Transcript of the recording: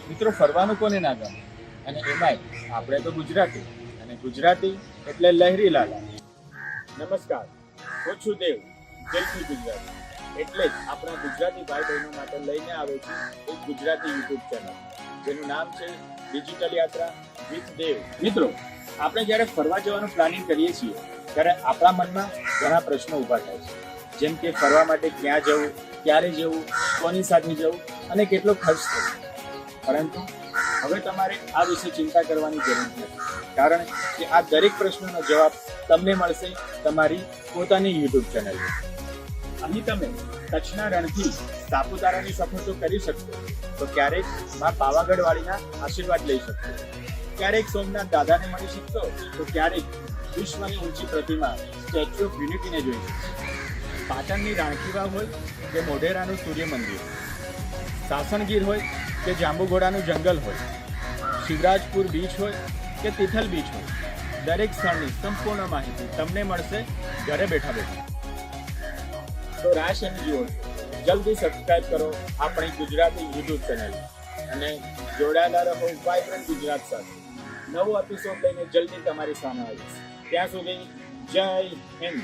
મિત્રો ફરવાનું કોને ના ગમે, અને એમાંય આપણે તો ગુજરાતી, અને ગુજરાતી એટલે લહેરી લાલા. નમસ્કાર, હું છું દેવ, જલથી ગુજરાતી. એટલે જ આપણા ગુજરાતી ભાઈ બહેનો માટે લઈને આવે છે એક ગુજરાતી યુટ્યુબ ચેનલ, જેનું નામ છે ડિજિટલ યાત્રા વિથ દેવ. મિત્રો, આપણે જ્યારે ફરવા જવાનું પ્લાનિંગ કરીએ છીએ ત્યારે આપણા મનમાં ઘણા પ્રશ્નો ઊભા થાય છે, જેમ કે ફરવા માટે ક્યાં જવું, ક્યારે જવું, કોની સાથે જવું અને કેટલો ખર્ચ થશે. પરંતુ હવે તમારે આ વિશે ચિંતા કરવાની જરૂર નથી, કારણ કે આ દરેક પ્રશ્નોનો જવાબ તમને મળશે તમારી પોતાની યુટ્યુબ ચેનલમાં. અહીં તમે કચ્છના રણથી સાપુતારાની સફર તો કરી શકશો, તો ક્યારેક માં પાવાગઢ વાળીના આશીર્વાદ લઈ શકશો, ક્યારેક સોમનાથ દાદાને મળી શકશો, તો ક્યારેક વિશ્વની ઊંચી પ્રતિમા સ્ટેચ્યુ ઓફ યુનિટીને જોઈ શકશો. પાટણની રાણકી વાવ હોય કે મોઢેરાનું સૂર્ય મંદિર, સાસણગીર હોય કે જાંબુઘોડાનું જંગલ હોય, શિવરાજપુર બીચ હોય કે તિથલ બીચ હોય, દરેક સ્થળની સંપૂર્ણ માહિતી તમને મળશે ઘરે બેઠા બેઠા. તો રાહ શેની જુઓ છો? જલ્દી સબસ્ક્રાઇબ કરો આપણી ગુજરાતી યુટ્યુબ ચેનલ અને જોડાયેલા રહો વાઇબ્રન્ટ ગુજરાત સાથે. નવો એપિસોડ લઈને જલ્દી તમારી સામે આવીશ. ત્યાં સુધી જય હિન્દ.